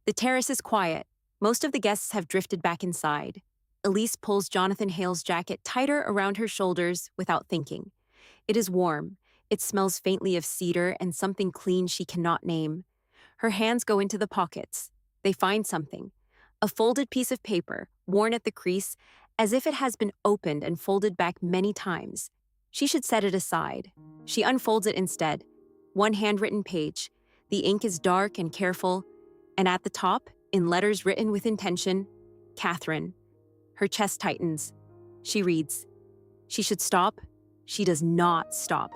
The terrace is quiet. Most of the guests have drifted back inside. Elise pulls Jonathan Hale's jacket tighter around her shoulders without thinking. It is warm. It smells faintly of cedar and something clean she cannot name. Her hands go into the pockets. They find something. A folded piece of paper, worn at the crease, as if it has been opened and folded back many times. She should set it aside. She unfolds it instead. One handwritten page. The ink is dark and careful, and at the top, in letters written with intention, Catherine. Her chest tightens. She reads. She should stop. She does not stop.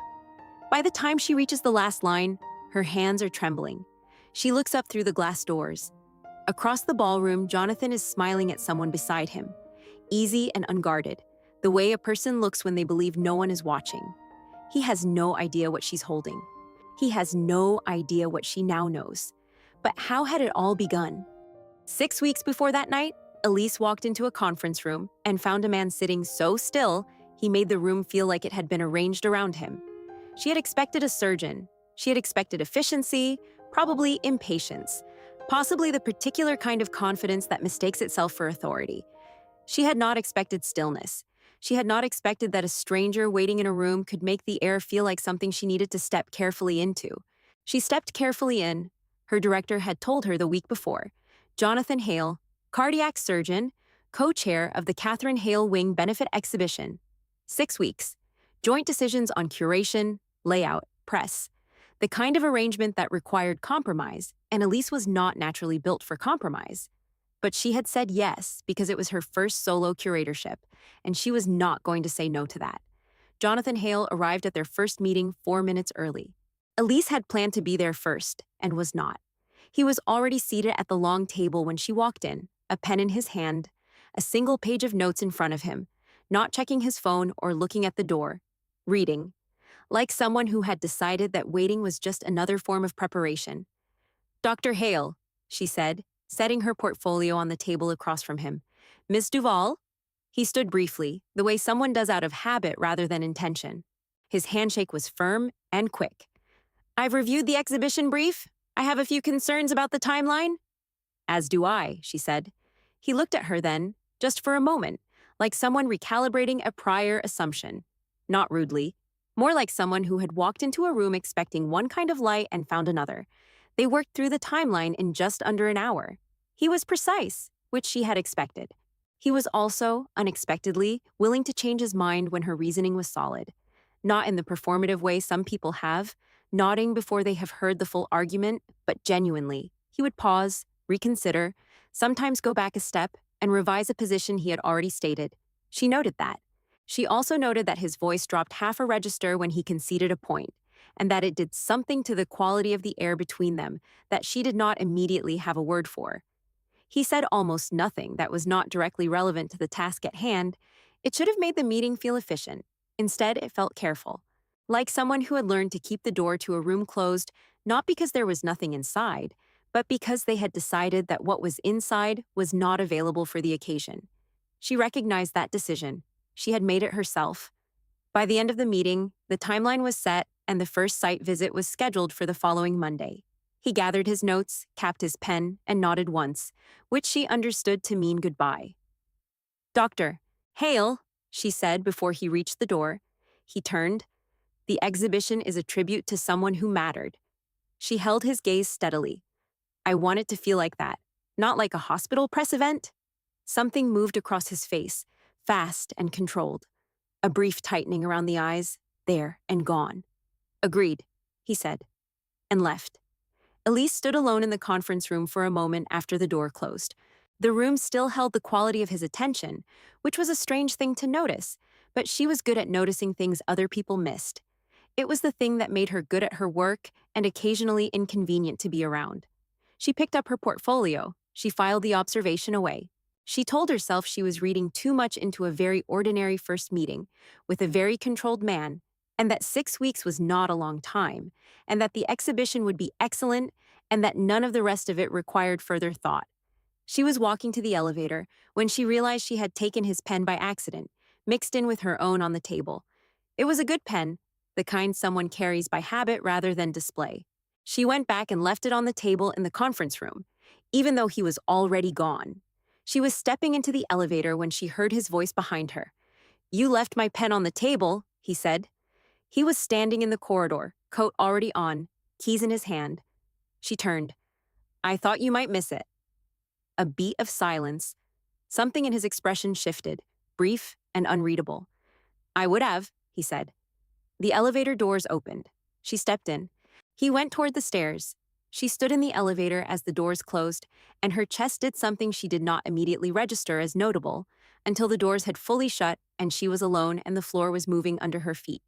By the time she reaches the last line, her hands are trembling. She looks up through the glass doors. Across the ballroom, Jonathan is smiling at someone beside him, easy and unguarded, the way a person looks when they believe no one is watching. He has no idea what she's holding. He has no idea what she now knows. But how had it all begun? 6 weeks before that night, Elise walked into a conference room and found a man sitting so still, he made the room feel like it had been arranged around him. She had expected a surgeon. She had expected efficiency, probably impatience, possibly the particular kind of confidence that mistakes itself for authority. She had not expected stillness. She had not expected that a stranger waiting in a room could make the air feel like something she needed to step carefully into. She stepped carefully in. Her director had told her the week before. Jonathan Hale, cardiac surgeon, co-chair of the Catherine Hale Wing Benefit Exhibition. 6 weeks. Joint decisions on curation, layout, press. The kind of arrangement that required compromise, and Elise was not naturally built for compromise. But she had said yes because it was her first solo curatorship, and she was not going to say no to that. Jonathan Hale arrived at their first meeting 4 minutes early. Elise had planned to be there first, and was not. He was already seated at the long table when she walked in, a pen in his hand, a single page of notes in front of him, not checking his phone or looking at the door, reading. Like someone who had decided that waiting was just another form of preparation. "Dr. Hale," she said, setting her portfolio on the table across from him. "Miss Duval?" He stood briefly, the way someone does out of habit rather than intention. His handshake was firm and quick. "I've reviewed the exhibition brief. I have a few concerns about the timeline." "As do I," she said. He looked at her then, just for a moment, like someone recalibrating a prior assumption. Not rudely. More like someone who had walked into a room expecting one kind of light and found another. They worked through the timeline in just under an hour. He was precise, which she had expected. He was also, unexpectedly, willing to change his mind when her reasoning was solid. Not in the performative way some people have, nodding before they have heard the full argument, but genuinely. He would pause, reconsider, sometimes go back a step, and revise a position he had already stated. She noted that. She also noted that his voice dropped half a register when he conceded a point, and that it did something to the quality of the air between them that she did not immediately have a word for. He said almost nothing that was not directly relevant to the task at hand. It should have made the meeting feel efficient. Instead, it felt careful, like someone who had learned to keep the door to a room closed, not because there was nothing inside, but because they had decided that what was inside was not available for the occasion. She recognized that decision. She had made it herself. By the end of the meeting, the timeline was set and the first site visit was scheduled for the following Monday. He gathered his notes, capped his pen, and nodded once, which she understood to mean goodbye. "Dr. Hale," she said before he reached the door. He turned. "The exhibition is a tribute to someone who mattered." She held his gaze steadily. "I want it to feel like that, not like a hospital press event." Something moved across his face, fast and controlled. A brief tightening around the eyes, there and gone. "Agreed," he said, and left. Elise stood alone in the conference room for a moment after the door closed. The room still held the quality of his attention, which was a strange thing to notice, but she was good at noticing things other people missed. It was the thing that made her good at her work and occasionally inconvenient to be around. She picked up her portfolio. She filed the observation away. She told herself she was reading too much into a very ordinary first meeting with a very controlled man, and that 6 weeks was not a long time, and that the exhibition would be excellent, and that none of the rest of it required further thought. She was walking to the elevator when she realized she had taken his pen by accident, mixed in with her own on the table. It was a good pen, the kind someone carries by habit rather than display. She went back and left it on the table in the conference room. even though he was already gone. She was stepping into the elevator when she heard his voice behind her. "You left my pen on the table," he said. He was standing in the corridor, coat already on, keys in his hand. She turned. "I thought you might miss it." A beat of silence. Something in his expression shifted, brief and unreadable. "I would have," he said. The elevator doors opened. She stepped in. He went toward the stairs. She stood in the elevator as the doors closed, and her chest did something she did not immediately register as notable until the doors had fully shut and she was alone and the floor was moving under her feet.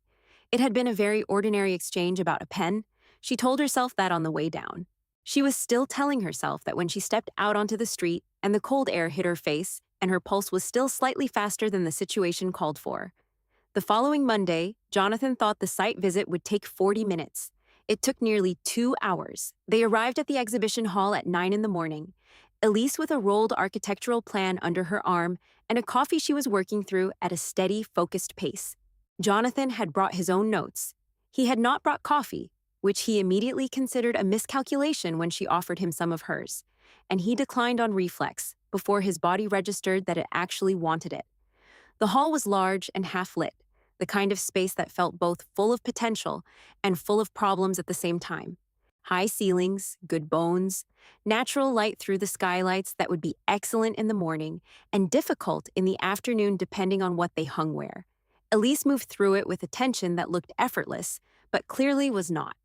It had been a very ordinary exchange about a pen. She told herself that on the way down. She was still telling herself that when she stepped out onto the street and the cold air hit her face and her pulse was still slightly faster than the situation called for. The following Monday, Jonathan thought the site visit would take 40 minutes. It took nearly 2 hours. They arrived at the exhibition hall at 9 in the morning. Elise with a rolled architectural plan under her arm and a coffee she was working through at a steady, focused pace. Jonathan had brought his own notes. He had not brought coffee, which he immediately considered a miscalculation when she offered him some of hers, and he declined on reflex before his body registered that it actually wanted it. The hall was large and half-lit, the kind of space that felt both full of potential and full of problems at the same time. High ceilings, good bones, natural light through the skylights that would be excellent in the morning and difficult in the afternoon depending on what they hung where. Elise moved through it with attention that looked effortless, but clearly was not.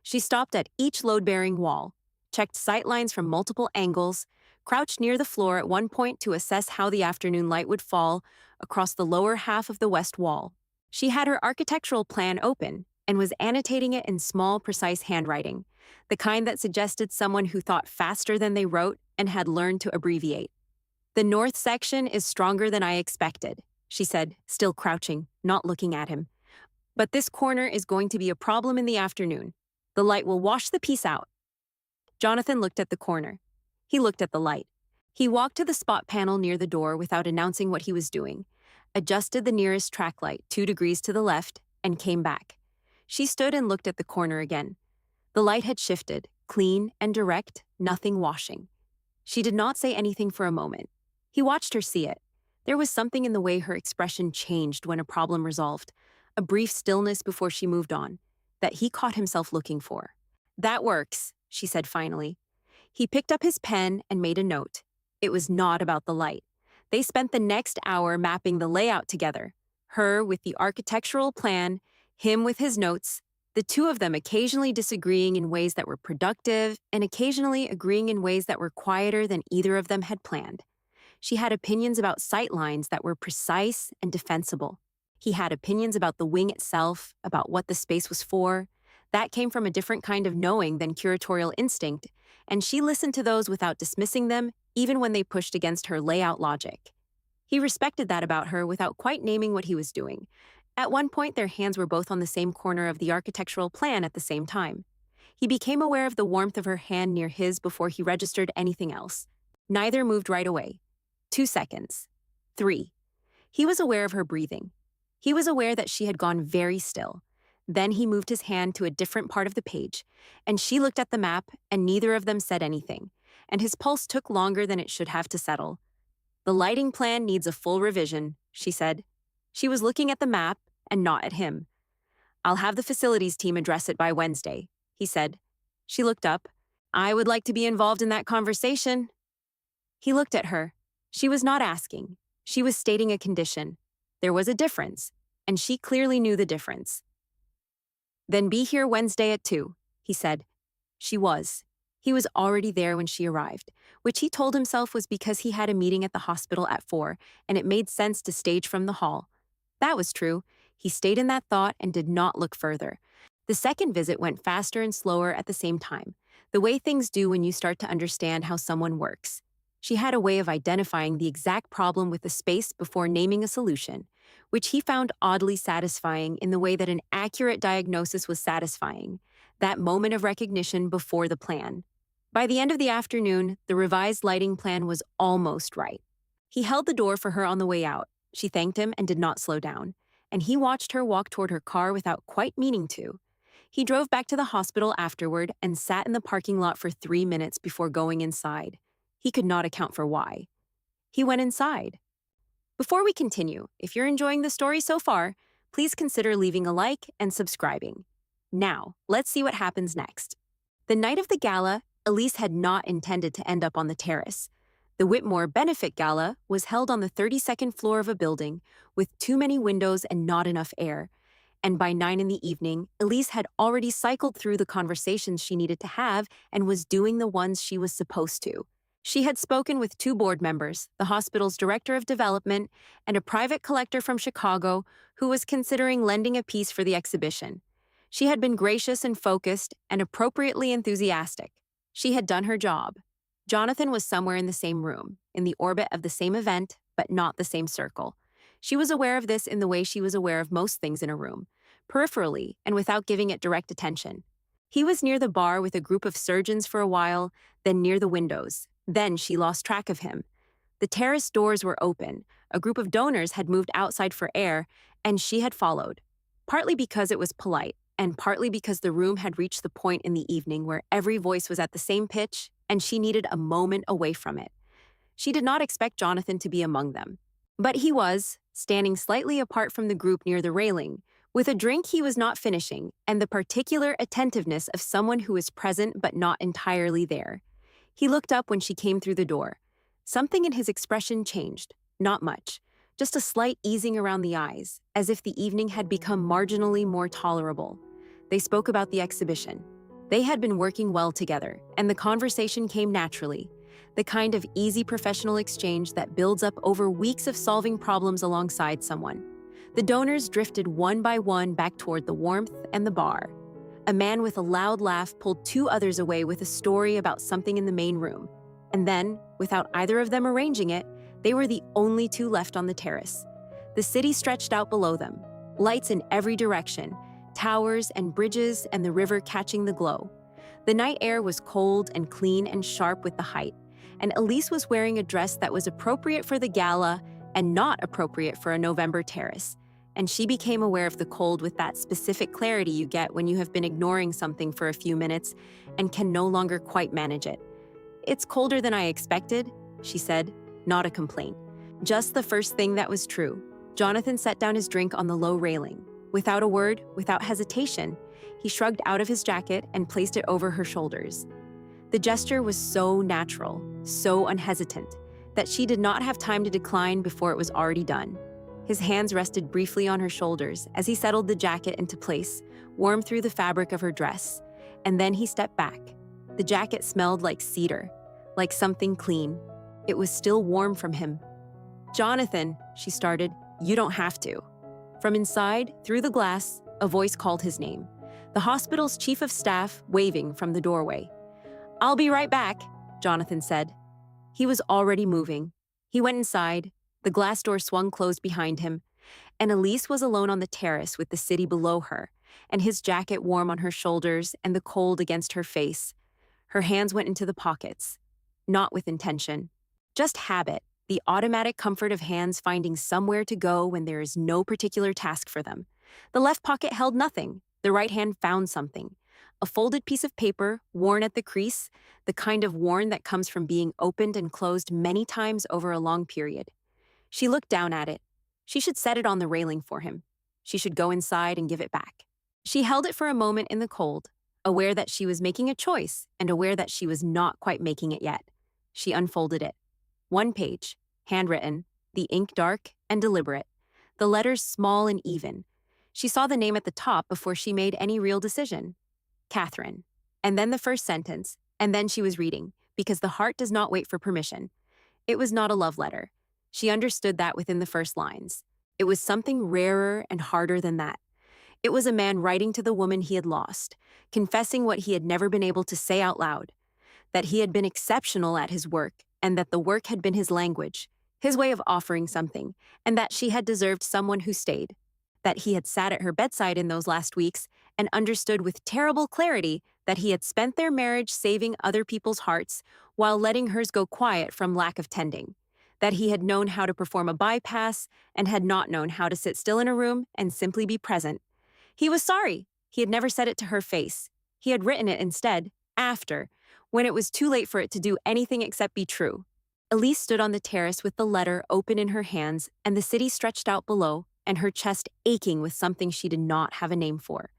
She stopped at each load-bearing wall, checked sightlines from multiple angles, crouched near the floor at one point to assess how the afternoon light would fall across the lower half of the west wall. She had her architectural plan open and was annotating it in small, precise handwriting, the kind that suggested someone who thought faster than they wrote and had learned to abbreviate. "The north section is stronger than I expected," she said, still crouching, not looking at him. "But this corner is going to be a problem in the afternoon. The light will wash the piece out." Jonathan looked at the corner. He looked at the light. He walked to the spot panel near the door without announcing what he was doing, adjusted the nearest track light 2 degrees to the left, and came back. She stood and looked at the corner again. The light had shifted, clean and direct, nothing washing. She did not say anything for a moment. He watched her see it. There was something in the way her expression changed when a problem resolved, a brief stillness before she moved on, that he caught himself looking for. "That works," she said finally. He picked up his pen and made a note. It was not about the light. They spent the next hour mapping the layout together, her with the architectural plan, him with his notes, the two of them occasionally disagreeing in ways that were productive and occasionally agreeing in ways that were quieter than either of them had planned. She had opinions about sightlines that were precise and defensible. He had opinions about the wing itself, about what the space was for. That came from a different kind of knowing than curatorial instinct, and she listened to those without dismissing them, even when they pushed against her layout logic. He respected that about her without quite naming what he was doing. At one point, their hands were both on the same corner of the architectural plan at the same time. He became aware of the warmth of her hand near his before he registered anything else. Neither moved right away. 2 seconds. 3. He was aware of her breathing. He was aware that she had gone very still. Then he moved his hand to a different part of the page, and she looked at the map, and neither of them said anything, and his pulse took longer than it should have to settle. "The lighting plan needs a full revision," she said. She was looking at the map and not at him. "I'll have the facilities team address it by Wednesday," he said. She looked up. "I would like to be involved in that conversation." He looked at her. She was not asking. She was stating a condition. There was a difference, and she clearly knew the difference. "Then be here Wednesday at 2, he said. She was. He was already there when she arrived, which he told himself was because he had a meeting at the hospital at 4, and it made sense to stage from the hall. That was true. He stayed in that thought and did not look further. The second visit went faster and slower at the same time, the way things do when you start to understand how someone works. She had a way of identifying the exact problem with the space before naming a solution, which he found oddly satisfying in the way that an accurate diagnosis was satisfying, that moment of recognition before the plan. By the end of the afternoon, the revised lighting plan was almost right. He held the door for her on the way out. She thanked him and did not slow down, and he watched her walk toward her car without quite meaning to. He drove back to the hospital afterward and sat in the parking lot for 3 minutes before going inside. He could not account for why. He went inside. Before we continue, if you're enjoying the story so far, please consider leaving a like and subscribing. Now, let's see what happens next. The night of the gala, Elise had not intended to end up on the terrace. The Whitmore Benefit Gala was held on the 32nd floor of a building with too many windows and not enough air. And by 9 in the evening, Elise had already cycled through the conversations she needed to have and was doing the ones she was supposed to. She had spoken with 2 board members, the hospital's director of development and a private collector from Chicago who was considering lending a piece for the exhibition. She had been gracious and focused and appropriately enthusiastic. She had done her job. Jonathan was somewhere in the same room, in the orbit of the same event, but not the same circle. She was aware of this in the way she was aware of most things in a room, peripherally and without giving it direct attention. He was near the bar with a group of surgeons for a while, then near the windows. Then she lost track of him. The terrace doors were open, a group of donors had moved outside for air, and she had followed. Partly because it was polite, and partly because the room had reached the point in the evening where every voice was at the same pitch, and she needed a moment away from it. She did not expect Jonathan to be among them. But he was, standing slightly apart from the group near the railing, with a drink he was not finishing, and the particular attentiveness of someone who is present but not entirely there. He looked up when she came through the door. Something in his expression changed, not much, just a slight easing around the eyes, as if the evening had become marginally more tolerable. They spoke about the exhibition. They had been working well together, and the conversation came naturally, the kind of easy professional exchange that builds up over weeks of solving problems alongside someone. The donors drifted one by one back toward the warmth and the bar. A man with a loud laugh pulled 2 others away with a story about something in the main room. And then, without either of them arranging it, they were the only 2 left on the terrace. The city stretched out below them, lights in every direction, towers and bridges and the river catching the glow. The night air was cold and clean and sharp with the height, and Elise was wearing a dress that was appropriate for the gala and not appropriate for a November terrace. And she became aware of the cold with that specific clarity you get when you have been ignoring something for a few minutes and can no longer quite manage it. "It's colder than I expected," she said, not a complaint. Just the first thing that was true. Jonathan set down his drink on the low railing. Without a word, without hesitation, he shrugged out of his jacket and placed it over her shoulders. The gesture was so natural, so unhesitant, that she did not have time to decline before it was already done. His hands rested briefly on her shoulders as he settled the jacket into place, warm through the fabric of her dress, and then he stepped back. The jacket smelled like cedar, like something clean. It was still warm from him. "Jonathan," she started, "you don't have to." From inside, through the glass, a voice called his name. The hospital's chief of staff, waving from the doorway. "I'll be right back," Jonathan said. He was already moving. He went inside. The glass door swung closed behind him, and Elise was alone on the terrace with the city below her, and his jacket warm on her shoulders and the cold against her face. Her hands went into the pockets, not with intention. Just habit, the automatic comfort of hands finding somewhere to go when there is no particular task for them. The left pocket held nothing. The right hand found something. A folded piece of paper, worn at the crease, the kind of worn that comes from being opened and closed many times over a long period. She looked down at it. She should set it on the railing for him. She should go inside and give it back. She held it for a moment in the cold, aware that she was making a choice and aware that she was not quite making it yet. She unfolded it. 1 page, handwritten, the ink dark and deliberate, the letters small and even. She saw the name at the top before she made any real decision. Catherine. And then the first sentence, and then she was reading, because the heart does not wait for permission. It was not a love letter. She understood that within the first lines. It was something rarer and harder than that. It was a man writing to the woman he had lost, confessing what he had never been able to say out loud, that he had been exceptional at his work, and that the work had been his language, his way of offering something, and that she had deserved someone who stayed, that he had sat at her bedside in those last weeks and understood with terrible clarity that he had spent their marriage saving other people's hearts while letting hers go quiet from lack of tending, that he had known how to perform a bypass and had not known how to sit still in a room and simply be present. He was sorry. He had never said it to her face. He had written it instead, after, when it was too late for it to do anything except be true. Elise stood on the terrace with the letter open in her hands and the city stretched out below and her chest aching with something she did not have a name for.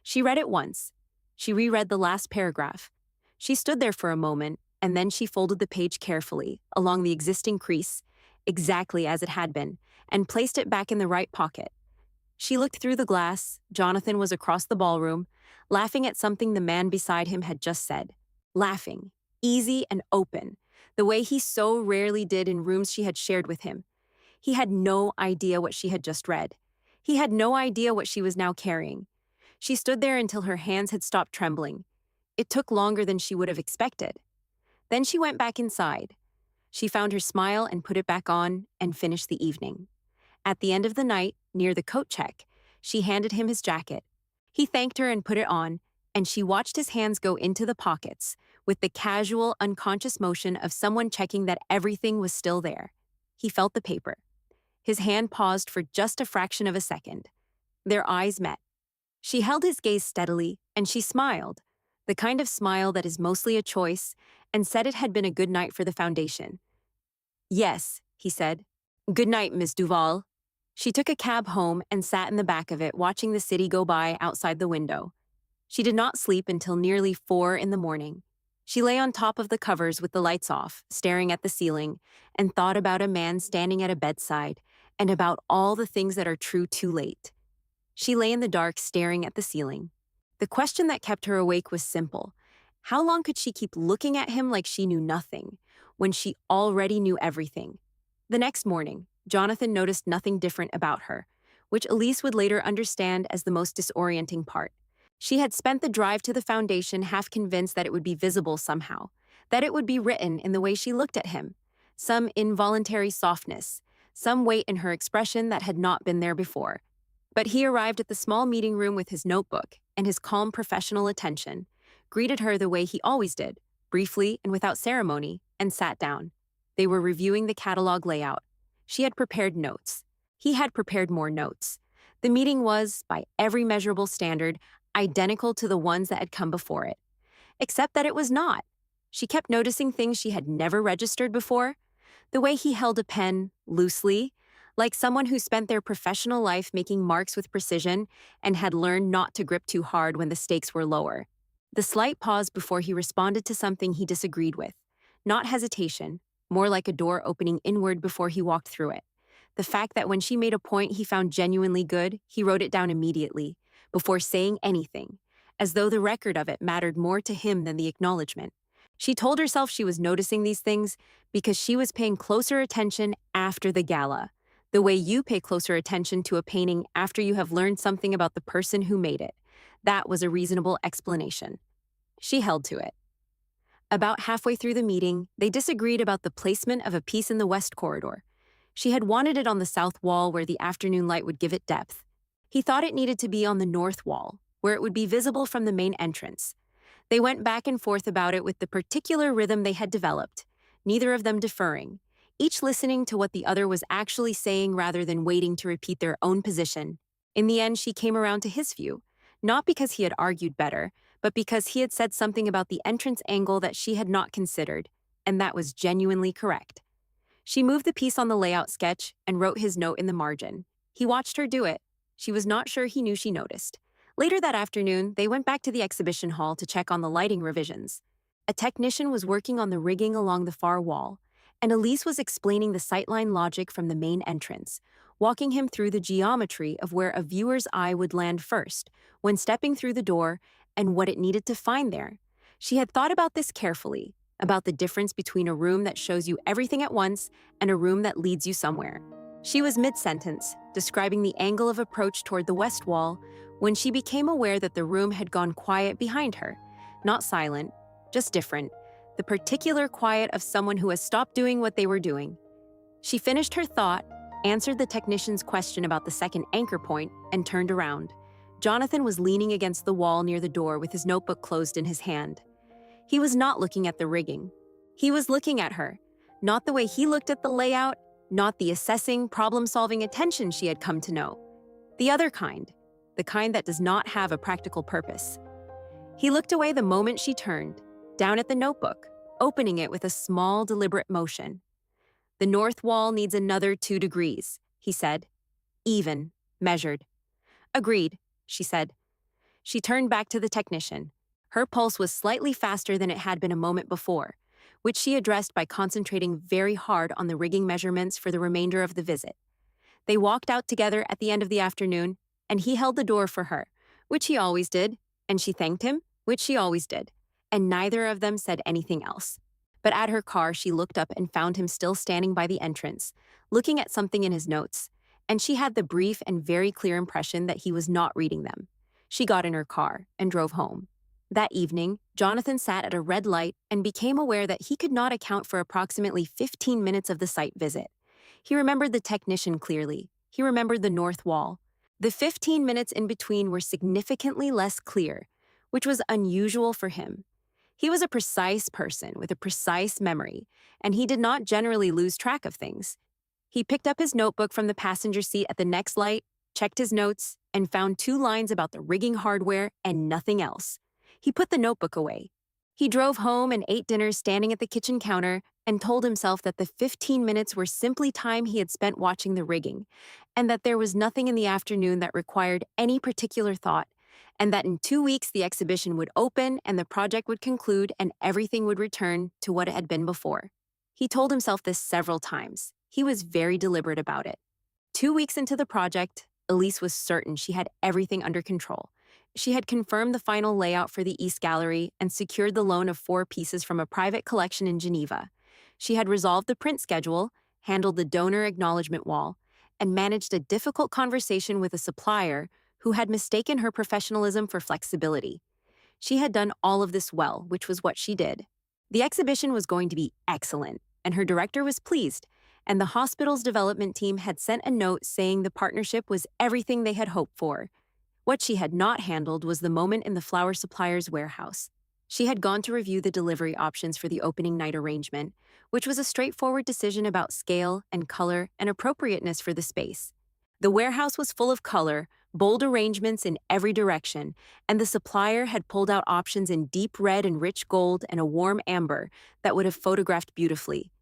She read it once. She reread the last paragraph. She stood there for a moment, and then she folded the page carefully, along the existing crease, exactly as it had been, and placed it back in the right pocket. She looked through the glass. Jonathan was across the ballroom, laughing at something the man beside him had just said. Laughing, easy and open, the way he so rarely did in rooms she had shared with him. He had no idea what she had just read. He had no idea what she was now carrying. She stood there until her hands had stopped trembling. It took longer than she would have expected. Then she went back inside. She found her smile and put it back on and finished the evening. At the end of the night, near the coat check, she handed him his jacket. He thanked her and put it on, and she watched his hands go into the pockets with the casual, unconscious motion of someone checking that everything was still there. He felt the paper. His hand paused for just a fraction of a second. Their eyes met. She held his gaze steadily, and she smiled, the kind of smile that is mostly a choice, and said it had been a good night for the foundation. Yes, he said. Good night, Miss Duval. She took a cab home and sat in the back of it, watching the city go by outside the window. She did not sleep until nearly 4 in the morning. She lay on top of the covers with the lights off, staring at the ceiling, and thought about a man standing at a bedside and about all the things that are true too late. She lay in the dark, staring at the ceiling. The question that kept her awake was simple. How long could she keep looking at him like she knew nothing, when she already knew everything? The next morning, Jonathan noticed nothing different about her, which Elise would later understand as the most disorienting part. She had spent the drive to the foundation half convinced that it would be visible somehow, that it would be written in the way she looked at him, some involuntary softness, some weight in her expression that had not been there before. But he arrived at the small meeting room with his notebook and his calm professional attention, greeted her the way he always did, briefly and without ceremony, and sat down. They were reviewing the catalog layout. She had prepared notes. He had prepared more notes. The meeting was, by every measurable standard, identical to the ones that had come before it. Except that it was not. She kept noticing things she had never registered before. The way he held a pen, loosely, like someone who spent their professional life making marks with precision and had learned not to grip too hard when the stakes were lower. The slight pause before he responded to something he disagreed with. Not hesitation, more like a door opening inward before he walked through it. The fact that when she made a point he found genuinely good, he wrote it down immediately, before saying anything, as though the record of it mattered more to him than the acknowledgement. She told herself she was noticing these things because she was paying closer attention after the gala, the way you pay closer attention to a painting after you have learned something about the person who made it. That was a reasonable explanation. She held to it. About halfway through the meeting, they disagreed about the placement of a piece in the west corridor. She had wanted it on the south wall where the afternoon light would give it depth. He thought it needed to be on the north wall, where it would be visible from the main entrance. They went back and forth about it with the particular rhythm they had developed, neither of them deferring, each listening to what the other was actually saying rather than waiting to repeat their own position. In the end, she came around to his view, not because he had argued better, but because he had said something about the entrance angle that she had not considered, and that was genuinely correct. She moved the piece on the layout sketch and wrote his note in the margin. He watched her do it. She was not sure he knew she noticed. Later that afternoon, they went back to the exhibition hall to check on the lighting revisions. A technician was working on the rigging along the far wall, and Elise was explaining the sightline logic from the main entrance, walking him through the geometry of where a viewer's eye would land first when stepping through the door and what it needed to find there. She had thought about this carefully, about the difference between a room that shows you everything at once and a room that leads you somewhere. She was mid-sentence, describing the angle of approach toward the west wall, when she became aware that the room had gone quiet behind her, not silent, just different, the particular quiet of someone who has stopped doing what they were doing. She finished her thought, answered the technician's question about the second anchor point, and turned around. Jonathan was leaning against the wall near the door with his notebook closed in his hand. He was not looking at the rigging. He was looking at her, not the way he looked at the layout, not the assessing, problem-solving attention she had come to know. The other kind, the kind that does not have a practical purpose. He looked away the moment she turned, down at the notebook, opening it with a small, deliberate motion. "The north wall needs another 2 degrees," he said. "Even, measured." "Agreed," she said. She turned back to the technician. Her pulse was slightly faster than it had been a moment before, which she addressed by concentrating very hard on the rigging measurements for the remainder of the visit. They walked out together at the end of the afternoon, and he held the door for her, which he always did, and she thanked him, which she always did, and neither of them said anything else. But at her car, she looked up and found him still standing by the entrance, looking at something in his notes, and she had the brief and very clear impression that he was not reading them. She got in her car and drove home. That evening, Jonathan sat at a red light and became aware that he could not account for approximately 15 minutes of the site visit. He remembered the technician clearly. He remembered the north wall. The 15 minutes in between were significantly less clear, which was unusual for him. He was a precise person with a precise memory, and he did not generally lose track of things. He picked up his notebook from the passenger seat at the next light, checked his notes, and found 2 lines about the rigging hardware and nothing else. He put the notebook away. He drove home and ate dinner standing at the kitchen counter and told himself that the 15 minutes were simply time he had spent watching the rigging, and that there was nothing in the afternoon that required any particular thought, and that in 2 weeks the exhibition would open and the project would conclude and everything would return to what it had been before. He told himself this several times. He was very deliberate about it. 2 weeks into the project, Elise was certain she had everything under control. She had confirmed the final layout for the East Gallery and secured the loan of 4 pieces from a private collection in Geneva. She had resolved the print schedule, handled the donor acknowledgement wall, and managed a difficult conversation with a supplier who had mistaken her professionalism for flexibility. She had done all of this well, which was what she did. The exhibition was going to be excellent, and her director was pleased, and the hospital's development team had sent a note saying the partnership was everything they had hoped for. What she had not handled was the moment in the flower supplier's warehouse. She had gone to review the delivery options for the opening night arrangement, which was a straightforward decision about scale and color and appropriateness for the space. The warehouse was full of color, bold arrangements in every direction, and the supplier had pulled out options in deep red and rich gold and a warm amber that would have photographed beautifully.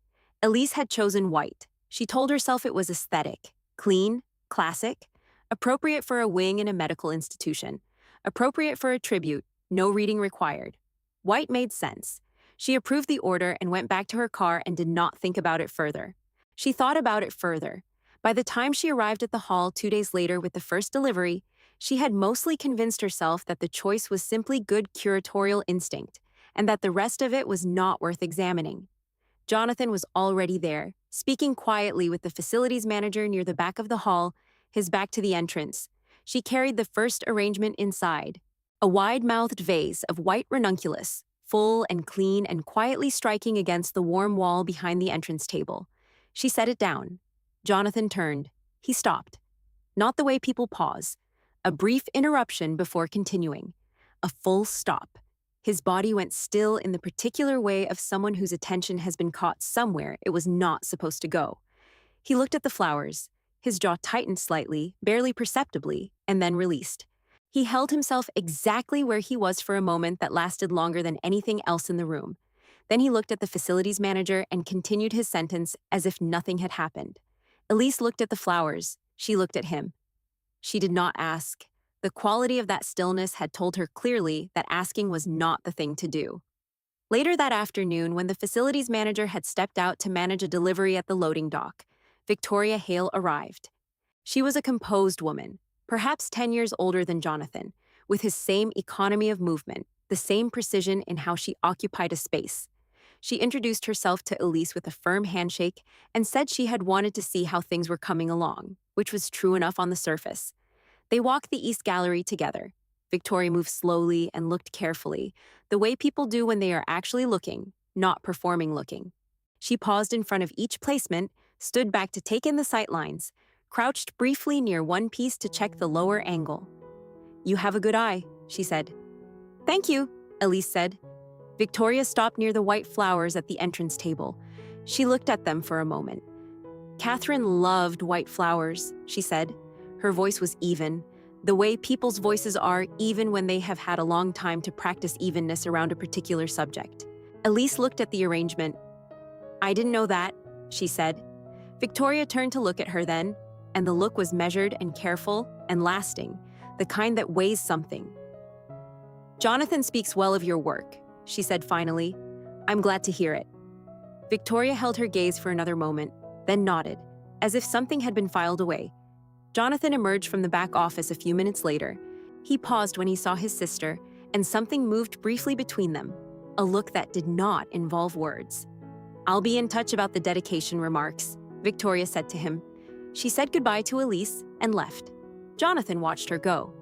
Elise had chosen white. She told herself it was aesthetic, clean, classic, appropriate for a wing in a medical institution, appropriate for a tribute, no reading required. White made sense. She approved the order and went back to her car and did not think about it further. She thought about it further. By the time she arrived at the hall 2 days later with the first delivery, she had mostly convinced herself that the choice was simply good curatorial instinct, and that the rest of it was not worth examining. Jonathan was already there, speaking quietly with the facilities manager near the back of the hall, his back to the entrance. She carried the first arrangement inside, a wide-mouthed vase of white ranunculus, full and clean and quietly striking against the warm wall behind the entrance table. She set it down. Jonathan turned. He stopped. Not the way people pause. A brief interruption before continuing. A full stop. His body went still in the particular way of someone whose attention has been caught somewhere it was not supposed to go. He looked at the flowers. His jaw tightened slightly, barely perceptibly, and then released. He held himself exactly where he was for a moment that lasted longer than anything else in the room. Then he looked at the facilities manager and continued his sentence as if nothing had happened. Elise looked at the flowers. She looked at him. She did not ask. The quality of that stillness had told her clearly that asking was not the thing to do. Later that afternoon, when the facilities manager had stepped out to manage a delivery at the loading dock, Victoria Hale arrived. She was a composed woman, perhaps 10 years older than Jonathan, with his same economy of movement, the same precision in how she occupied a space. She introduced herself to Elise with a firm handshake and said she had wanted to see how things were coming along, which was true enough on the surface. They walked the East Gallery together. Victoria moved slowly and looked carefully, the way people do when they are actually looking, not performing looking. She paused in front of each placement, stood back to take in the sight lines, crouched briefly near one piece to check the lower angle. "You have a good eye," she said. "Thank you," Elise said. Victoria stopped near the white flowers at the entrance table. She looked at them for a moment. "Catherine loved white flowers," she said. Her voice was even, the way people's voices are even when they have had a long time to practice evenness around a particular subject. Elise looked at the arrangement. "I didn't know that," she said. Victoria turned to look at her then, and the look was measured and careful and lasting, the kind that weighs something. "Jonathan speaks well of your work," she said finally. "I'm glad to hear it." Victoria held her gaze for another moment, then nodded, as if something had been filed away. Jonathan emerged from the back office a few minutes later. He paused when he saw his sister, and something moved briefly between them, a look that did not involve words. "I'll be in touch about the dedication remarks," Victoria said to him. She said goodbye to Elise and left. Jonathan watched her go.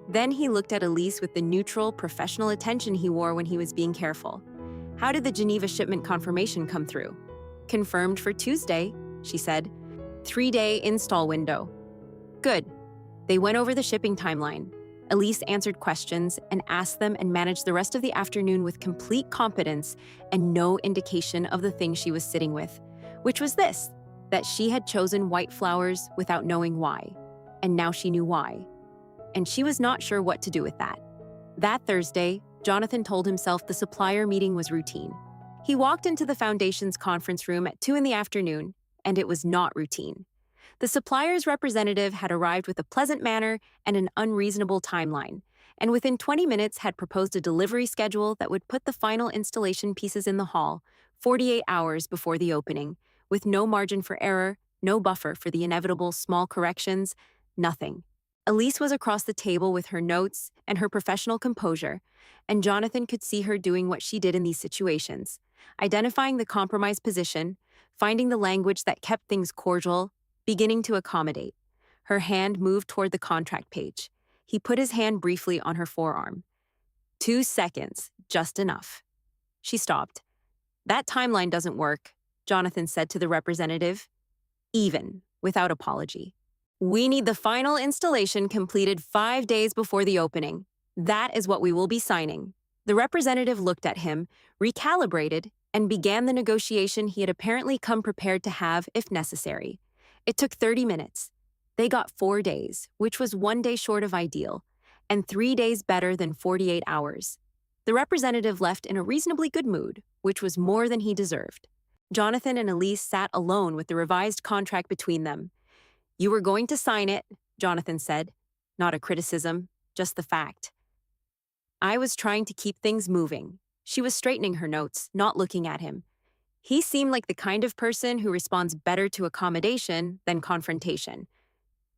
Then he looked at Elise with the neutral, professional attention he wore when he was being careful. "How did the Geneva shipment confirmation come through?" "Confirmed for Tuesday," she said. 3-day install window." "Good." They went over the shipping timeline. Elise answered questions and asked them and managed the rest of the afternoon with complete competence and no indication of the thing she was sitting with, which was this, that she had chosen white flowers without knowing why. And now she knew why. And she was not sure what to do with that. That Thursday, Jonathan told himself the supplier meeting was routine. He walked into the Foundation's conference room at 2 p.m, and it was not routine. The supplier's representative had arrived with a pleasant manner and an unreasonable timeline, and within 20 minutes had proposed a delivery schedule that would put the final installation pieces in the hall 48 hours before the opening, with no margin for error, no buffer for the inevitable small corrections, nothing. Elise was across the table with her notes and her professional composure, and Jonathan could see her doing what she did in these situations, identifying the compromise position, finding the language that kept things cordial, beginning to accommodate. Her hand moved toward the contract page. He put his hand briefly on her forearm. 2 seconds, just enough. She stopped. "That timeline doesn't work," Jonathan said to the representative. Even, without apology. "We need the final installation completed 5 days before the opening. That is what we will be signing." The representative looked at him, recalibrated, and began the negotiation he had apparently come prepared to have if necessary. It took 30 minutes. They got 4 days, which was 1 day short of ideal, and 3 days better than 48 hours. The representative left in a reasonably good mood, which was more than he deserved. Jonathan and Elise sat alone with the revised contract between them. "You were going to sign it," Jonathan said. Not a criticism, just the fact. "I was trying to keep things moving." She was straightening her notes, not looking at him. He seemed like the kind of person who responds better to accommodation than confrontation.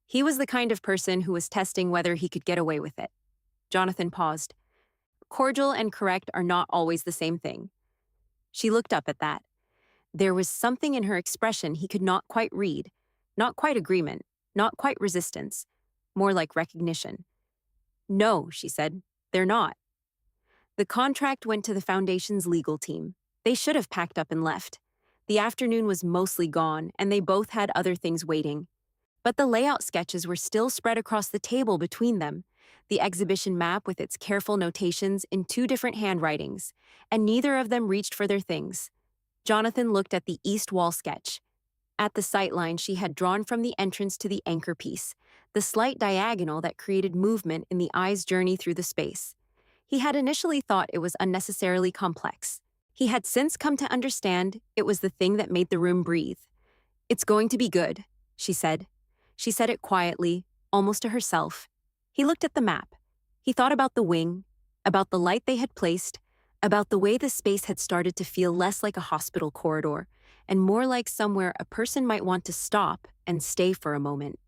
He was the kind of person who was testing whether he could get away with it. Jonathan paused. Cordial and correct are not always the same thing. She looked up at that. There was something in her expression he could not quite read, not quite agreement, not quite resistance, more like recognition. "No," she said, "they're not." The contract went to the Foundation's legal team. They should have packed up and left. The afternoon was mostly gone, and they both had other things waiting. But the layout sketches were still spread across the table between them, the exhibition map with its careful notations in 2 different handwritings, and neither of them reached for their things. Jonathan looked at the east wall sketch. At the sightline she had drawn from the entrance to the anchor piece, the slight diagonal that created movement in the eye's journey through the space. He had initially thought it was unnecessarily complex. He had since come to understand it was the thing that made the room breathe. "It's going to be good," she said. She said it quietly, almost to herself. He looked at the map. He thought about the wing, about the light they had placed, about the way the space had started to feel less like a hospital corridor and more like somewhere a person might want to stop and stay for a moment.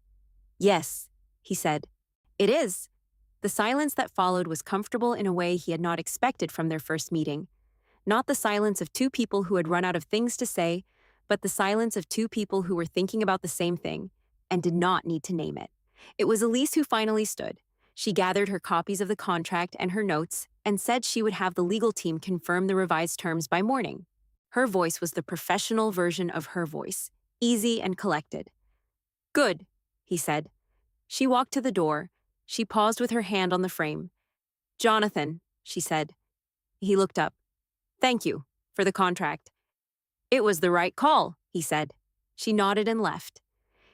"Yes," he said. "It is." The silence that followed was comfortable in a way he had not expected from their first meeting. Not the silence of 2 people who had run out of things to say, but the silence of 2 people who were thinking about the same thing and did not need to name it. It was Elise who finally stood. She gathered her copies of the contract and her notes and said she would have the legal team confirm the revised terms by morning. Her voice was the professional version of her voice, easy and collected. "Good," he said. She walked to the door. She paused with her hand on the frame. "Jonathan," she said. He looked up. "Thank you for the contract." "It was the right call," he said. She nodded and left.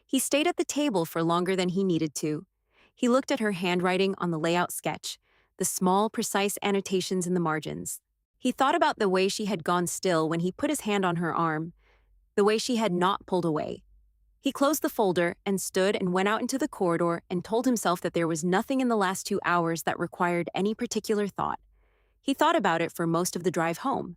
He stayed at the table for longer than he needed to. He looked at her handwriting on the layout sketch, the small, precise annotations in the margins. He thought about the way she had gone still when he put his hand on her arm, the way she had not pulled away. He closed the folder and stood and went out into the corridor and told himself that there was nothing in the last 2 hours that required any particular thought. He thought about it for most of the drive home.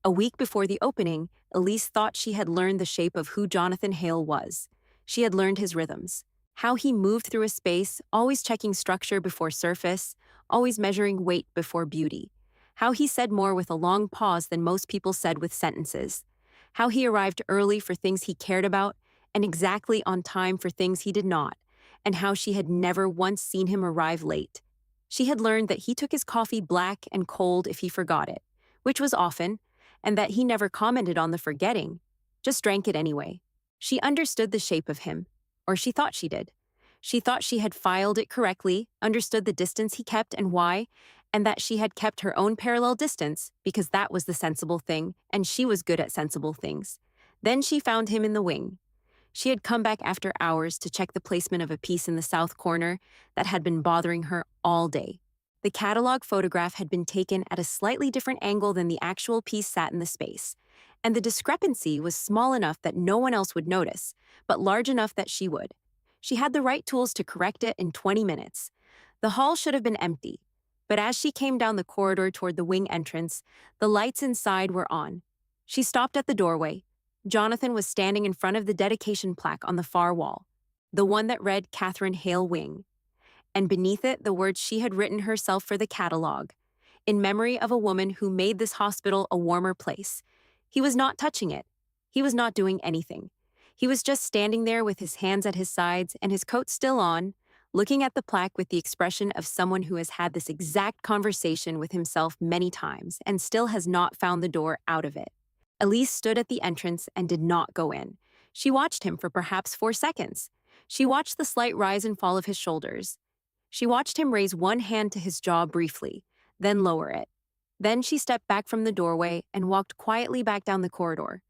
A week before the opening, Elise thought she had learned the shape of who Jonathan Hale was. She had learned his rhythms, how he moved through a space, always checking structure before surface, always measuring weight before beauty. How he said more with a long pause than most people said with sentences. How he arrived early for things he cared about and exactly on time for things he did not, and how she had never once seen him arrive late. She had learned that he took his coffee black and cold if he forgot it, which was often, and that he never commented on the forgetting, just drank it anyway. She understood the shape of him, or she thought she did. She thought she had filed it correctly, understood the distance he kept and why, and that she had kept her own parallel distance because that was the sensible thing, and she was good at sensible things. Then she found him in the wing. She had come back after hours to check the placement of a piece in the south corner that had been bothering her all day. The catalog photograph had been taken at a slightly different angle than the actual piece sat in the space, and the discrepancy was small enough that no one else would notice, but large enough that she would. She had the right tools to correct it in 20 minutes. The hall should have been empty, but as she came down the corridor toward the wing entrance, the lights inside were on. She stopped at the doorway. Jonathan was standing in front of the dedication plaque on the far wall, the one that read Catherine Hale Wing, and beneath it the words she had written herself for the catalog, in memory of a woman who made this hospital a warmer place. He was not touching it. He was not doing anything. He was just standing there with his hands at his sides and his coat still on, looking at the plaque with the expression of someone who has had this exact conversation with himself many times and still has not found the door out of it. Elise stood at the entrance and did not go in. She watched him for perhaps 4 seconds. She watched the slight rise and fall of his shoulders. She watched him raise one hand to his jaw briefly, then lower it. Then she stepped back from the doorway and walked quietly back down the corridor.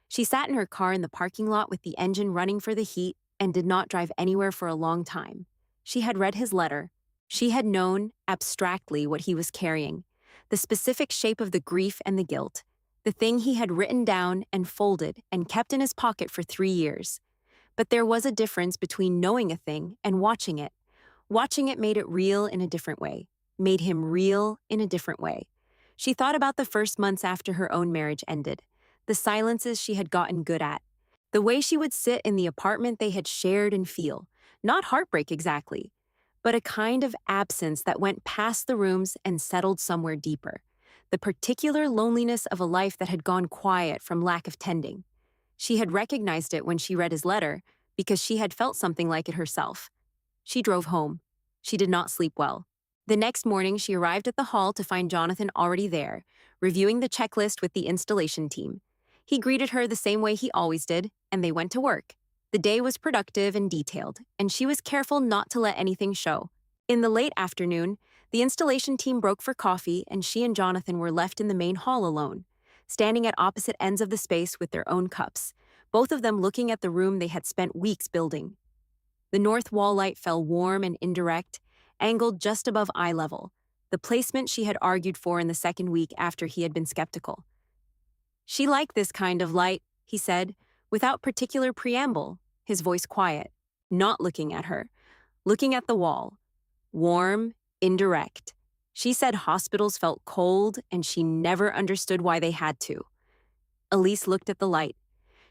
She sat in her car in the parking lot with the engine running for the heat and did not drive anywhere for a long time. She had read his letter. She had known, abstractly, what he was carrying, the specific shape of the grief and the guilt, the thing he had written down and folded and kept in his pocket for 3 years. But there was a difference between knowing a thing and watching it. Watching it made it real in a different way, made him real in a different way. She thought about the first months after her own marriage ended, the silences she had gotten good at, the way she would sit in the apartment they had shared and feel, not heartbreak exactly, but a kind of absence that went past the rooms and settled somewhere deeper. The particular loneliness of a life that had gone quiet from lack of tending. She had recognized it when she read his letter because she had felt something like it herself. She drove home. She did not sleep well. The next morning, she arrived at the hall to find Jonathan already there, reviewing the checklist with the installation team. He greeted her the same way he always did, and they went to work. The day was productive and detailed, and she was careful not to let anything show. In the late afternoon, the installation team broke for coffee, and she and Jonathan were left in the main hall alone, standing at opposite ends of the space with their own cups, both of them looking at the room they had spent weeks building. The north wall light fell warm and indirect, angled just above eye level, the placement she had argued for in the second week after he had been skeptical. She liked this kind of light, he said, without particular preamble, his voice quiet, not looking at her, looking at the wall. Warm, indirect. She said hospitals felt cold, and she never understood why they had to. Elise looked at the light.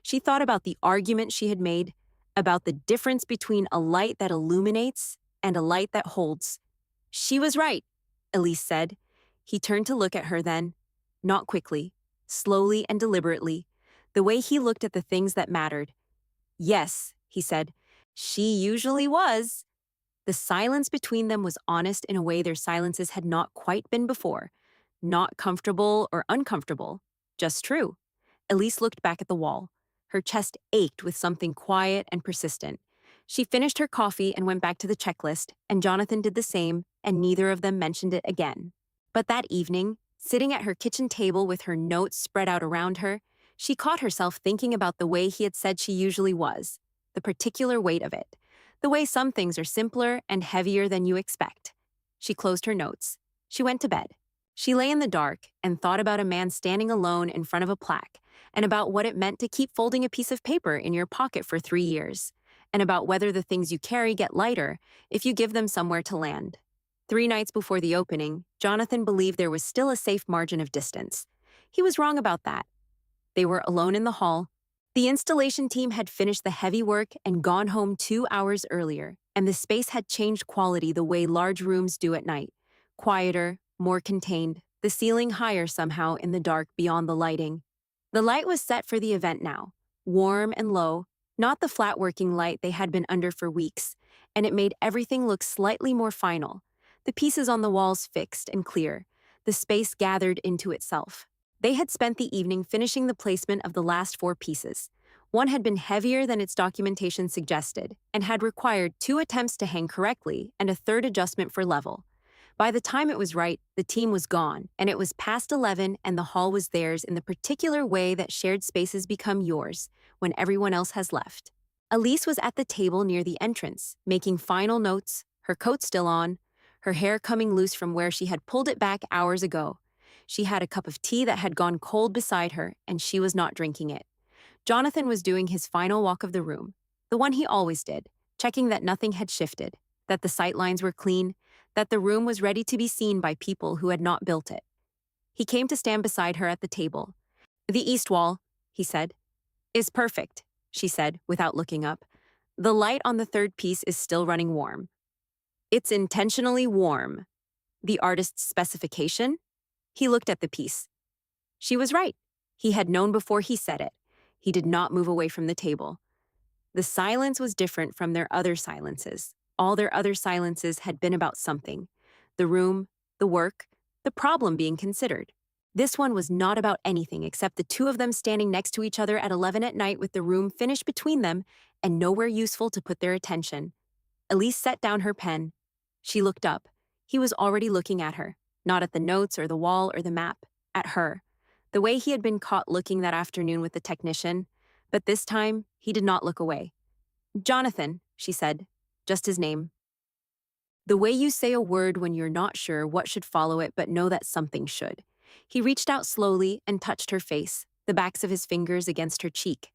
She thought about the argument she had made, about the difference between a light that illuminates and a light that holds. She was right, Elise said. He turned to look at her then, not quickly, slowly and deliberately, the way he looked at the things that mattered. Yes, he said, she usually was. The silence between them was honest in a way their silences had not quite been before. Not comfortable or uncomfortable, just true. Elise looked back at the wall. Her chest ached with something quiet and persistent. She finished her coffee and went back to the checklist, and Jonathan did the same, and neither of them mentioned it again. But that evening, sitting at her kitchen table with her notes spread out around her, she caught herself thinking about the way he had said she usually was, the particular weight of it, the way some things are simpler and heavier than you expect. She closed her notes. She went to bed. She lay in the dark and thought about a man standing alone in front of a plaque, and about what it meant to keep folding a piece of paper in your pocket for 3 years, and about whether the things you carry get lighter if you give them somewhere to land. 3 nights before the opening, Jonathan believed there was still a safe margin of distance. He was wrong about that. They were alone in the hall. The installation team had finished the heavy work and gone home 2 hours earlier, and the space had changed quality the way large rooms do at night. Quieter, more contained, the ceiling higher somehow in the dark beyond the lighting. The light was set for the event now, warm and low, not the flat working light they had been under for weeks, and it made everything look slightly more final. The pieces on the walls fixed and clear, the space gathered into itself. They had spent the evening finishing the placement of the last 4 pieces. One had been heavier than its documentation suggested, and had required 2 attempts to hang correctly and a third adjustment for level. By the time it was right, the team was gone, and it was past 11 and the hall was theirs in the particular way that shared spaces become yours when everyone else has left. Elise was at the table near the entrance, making final notes, her coat still on, her hair coming loose from where she had pulled it back hours ago. She had a cup of tea that had gone cold beside her, and she was not drinking it. Jonathan was doing his final walk of the room, the one he always did, checking that nothing had shifted, that the sight lines were clean, that the room was ready to be seen by people who had not built it. He came to stand beside her at the table. "The east wall," he said. "Is perfect," she said, without looking up. "The light on the 3rd piece is still running warm." "It's intentionally warm." "The artist's specification?" He looked at the piece. She was right. He had known before he said it. He did not move away from the table. The silence was different from their other silences. All their other silences had been about something. The room, the work, the problem being considered. This one was not about anything except the 2 of them standing next to each other at 11 at night with the room finished between them and nowhere useful to put their attention. Elise set down her pen. She looked up. He was already looking at her, not at the notes or the wall or the map, at her, the way he had been caught looking that afternoon with the technician, but this time he did not look away. "Jonathan," she said, just his name. "The way you say a word when you're not sure what should follow it but know that something should." He reached out slowly and touched her face, the backs of his fingers against her cheek.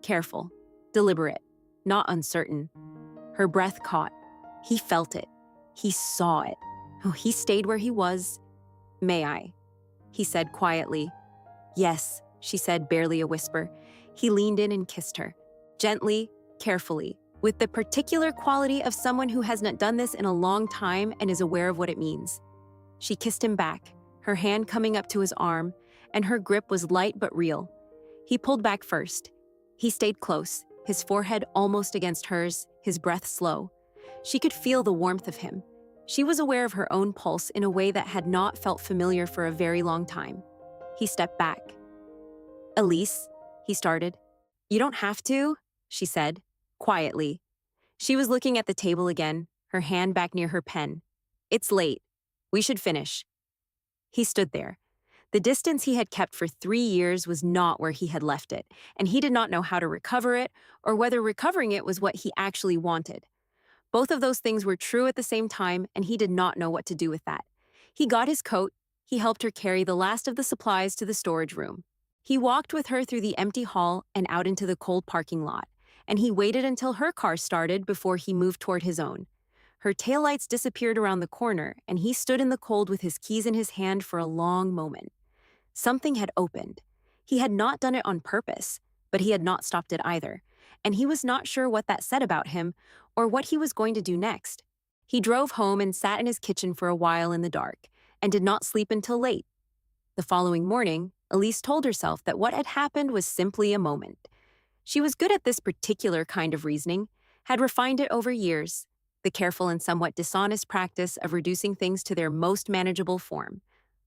Careful, deliberate, not uncertain. Her breath caught. He felt it. He saw it. Oh, he stayed where he was. "May I?" he said quietly. "Yes," she said, barely a whisper. He leaned in and kissed her, gently, carefully, with the particular quality of someone who has not done this in a long time and is aware of what it means. She kissed him back, her hand coming up to his arm, and her grip was light but real. He pulled back first. He stayed close, his forehead almost against hers, his breath slow. She could feel the warmth of him. She was aware of her own pulse in a way that had not felt familiar for a very long time. He stepped back. "Elise," he started. "You don't have to," she said, quietly. She was looking at the table again, her hand back near her pen. "It's late. We should finish." He stood there. The distance he had kept for 3 years was not where he had left it, and he did not know how to recover it or whether recovering it was what he actually wanted. Both of those things were true at the same time, and he did not know what to do with that. He got his coat. He helped her carry the last of the supplies to the storage room. He walked with her through the empty hall and out into the cold parking lot, and he waited until her car started before he moved toward his own. Her taillights disappeared around the corner, and he stood in the cold with his keys in his hand for a long moment. Something had opened. He had not done it on purpose, but he had not stopped it either, and he was not sure what that said about him or what he was going to do next. He drove home and sat in his kitchen for a while in the dark, and did not sleep until late. The following morning, Elise told herself that what had happened was simply a moment. She was good at this particular kind of reasoning, had refined it over years, the careful and somewhat dishonest practice of reducing things to their most manageable form.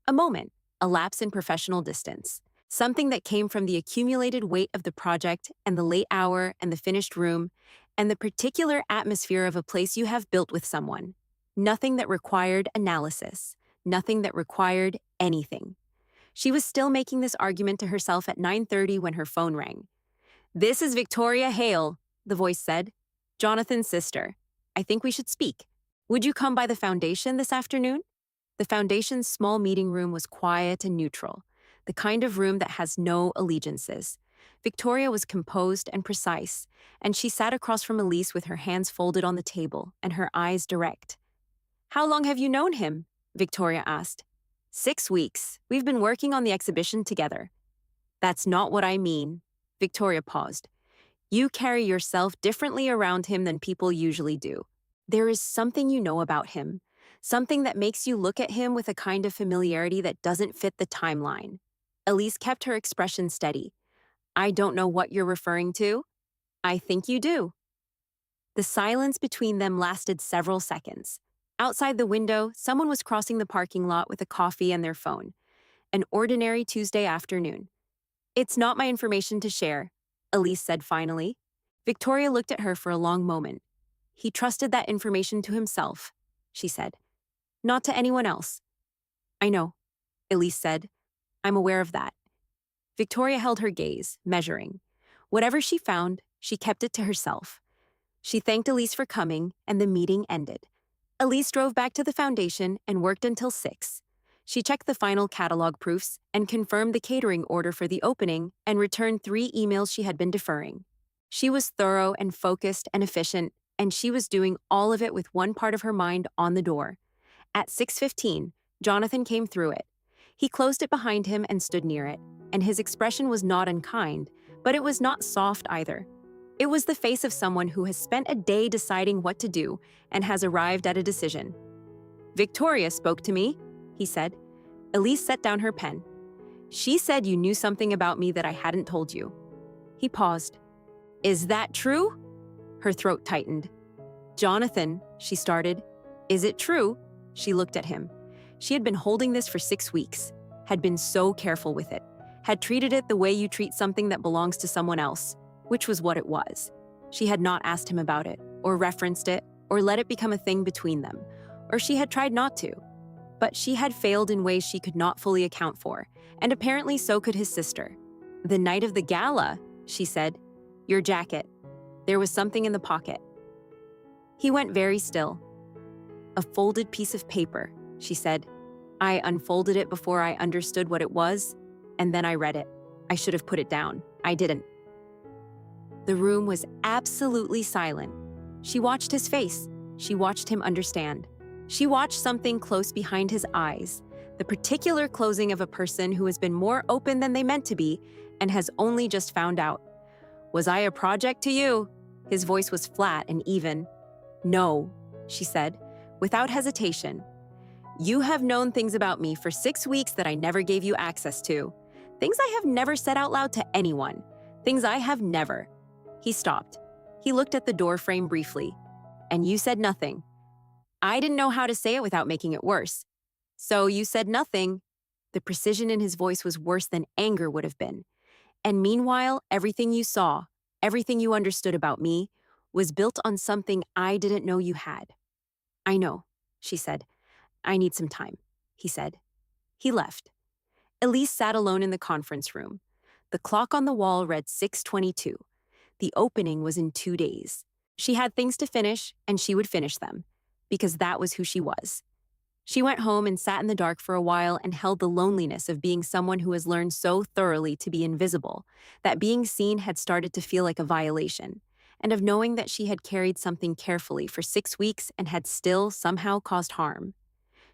A moment, a lapse in professional distance, something that came from the accumulated weight of the project and the late hour and the finished room and the particular atmosphere of a place you have built with someone. Nothing that required analysis, nothing that required anything. She was still making this argument to herself at 9:30 when her phone rang. "This is Victoria Hale," the voice said. "Jonathan's sister. I think we should speak. Would you come by the foundation this afternoon?" The foundation's small meeting room was quiet and neutral, the kind of room that has no allegiances. Victoria was composed and precise, and she sat across from Elise with her hands folded on the table and her eyes direct. "How long have you known him?" Victoria asked. "6 weeks. We've been working on the exhibition together." "That's not what I mean." Victoria paused. "You carry yourself differently around him than people usually do. There is something you know about him, something that makes you look at him with a kind of familiarity that doesn't fit the timeline." Elise kept her expression steady. "I don't know what you're referring to." "I think you do." The silence between them lasted several seconds. Outside the window, someone was crossing the parking lot with a coffee and their phone. An ordinary Tuesday afternoon. "It's not my information to share," Elise said finally. Victoria looked at her for a long moment. "He trusted that information to himself," she said. "Not to anyone else." "I know," Elise said. "I'm aware of that." Victoria held her gaze, measuring. Whatever she found, she kept it to herself. She thanked Elise for coming, and the meeting ended. Elise drove back to the foundation and worked until 6. She checked the final catalog proofs and confirmed the catering order for the opening and returned 3 emails she had been deferring. She was thorough and focused and efficient, and she was doing all of it with one part of her mind on the door. At 6:15, Jonathan came through it. He closed it behind him and stood near it, and his expression was not unkind, but it was not soft either. It was the face of someone who has spent a day deciding what to do and has arrived at a decision. "Victoria spoke to me," he said. Elise set down her pen. "She said you knew something about me that I hadn't told you." He paused. "Is that true?" Her throat tightened. "Jonathan," she started. "Is it true?" She looked at him. She had been holding this for 6 weeks, had been so careful with it, had treated it the way you treat something that belongs to someone else, which was what it was. She had not asked him about it, or referenced it, or let it become a thing between them, or she had tried not to. But she had failed in ways she could not fully account for, and apparently so could his sister. "The night of the gala," she said. "Your jacket. There was something in the pocket." He went very still. "A folded piece of paper," she said. "I unfolded it before I understood what it was, and then I read it. I should have put it down. I didn't." The room was absolutely silent. She watched his face. She watched him understand. She watched something close behind his eyes, the particular closing of a person who has been more open than they meant to be and has only just found out. "Was I a project to you?" His voice was flat and even. "No," she said, without hesitation. "You have known things about me for 6 weeks that I never gave you access to. Things I have never said out loud to anyone. Things I have never." He stopped. He looked at the door frame briefly. "And you said nothing." "I didn't know how to say it without making it worse." "So you said nothing." The precision in his voice was worse than anger would have been. "And meanwhile, everything you saw, everything you understood about me, was built on something I didn't know you had." "I know," she said. "I need some time," he said. He left. Elise sat alone in the conference room. The clock on the wall read 6:22. The opening was in 2 days. She had things to finish, and she would finish them, because that was who she was. She went home and sat in the dark for a while and held the loneliness of being someone who has learned so thoroughly to be invisible that being seen had started to feel like a violation, and of knowing that she had carried something carefully for 6 weeks and had still somehow caused harm.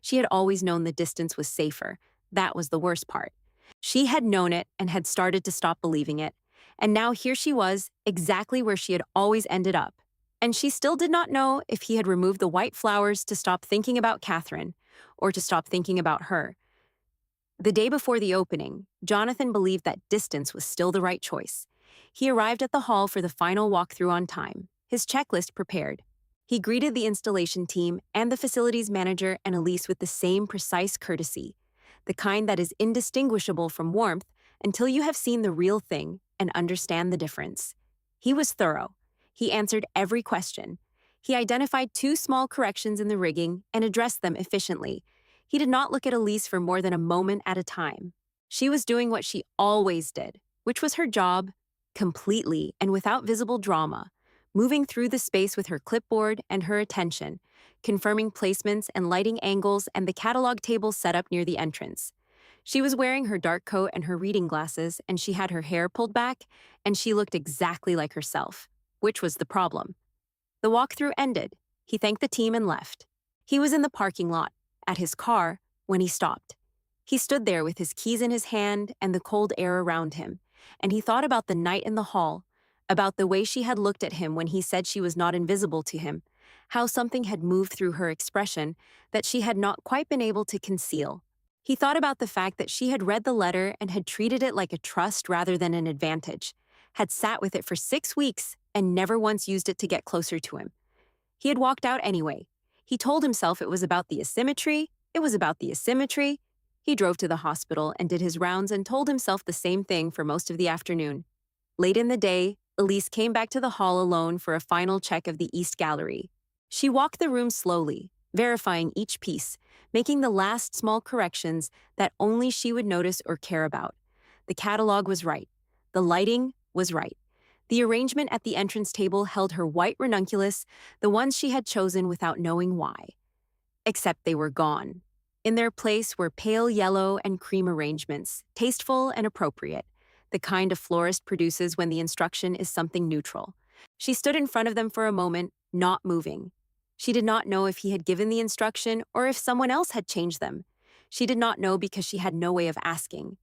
She had always known the distance was safer. That was the worst part. She had known it and had started to stop believing it, and now here she was, exactly where she had always ended up. And she still did not know if he had removed the white flowers to stop thinking about Catherine, or to stop thinking about her. The day before the opening, Jonathan believed that distance was still the right choice. He arrived at the hall for the final walkthrough on time, his checklist prepared. He greeted the installation team and the facilities manager and Elise with the same precise courtesy, the kind that is indistinguishable from warmth until you have seen the real thing and understand the difference. He was thorough. He answered every question. He identified 2 small corrections in the rigging and addressed them efficiently. He did not look at Elise for more than a moment at a time. She was doing what she always did, which was her job, completely and without visible drama, moving through the space with her clipboard and her attention, confirming placements and lighting angles and the catalog table set up near the entrance. She was wearing her dark coat and her reading glasses, and she had her hair pulled back, and she looked exactly like herself, which was the problem. The walkthrough ended. He thanked the team and left. He was in the parking lot, at his car, when he stopped. He stood there with his keys in his hand and the cold air around him, and he thought about the night in the hall, about the way she had looked at him when he said she was not invisible to him, how something had moved through her expression that she had not quite been able to conceal. He thought about the fact that she had read the letter and had treated it like a trust rather than an advantage, had sat with it for 6 weeks and never once used it to get closer to him. He had walked out anyway. He told himself it was about the asymmetry. He drove to the hospital and did his rounds and told himself the same thing for most of the afternoon. Late in the day, Elise came back to the hall alone for a final check of the East Gallery. She walked the room slowly, verifying each piece, making the last small corrections that only she would notice or care about. The catalog was right. The lighting was right. The arrangement at the entrance table held her white ranunculus, the ones she had chosen without knowing why. Except they were gone. In their place were pale yellow and cream arrangements, tasteful and appropriate, the kind a florist produces when the instruction is something neutral. She stood in front of them for a moment, not moving. She did not know if he had given the instruction or if someone else had changed them. She did not know because she had no way of asking.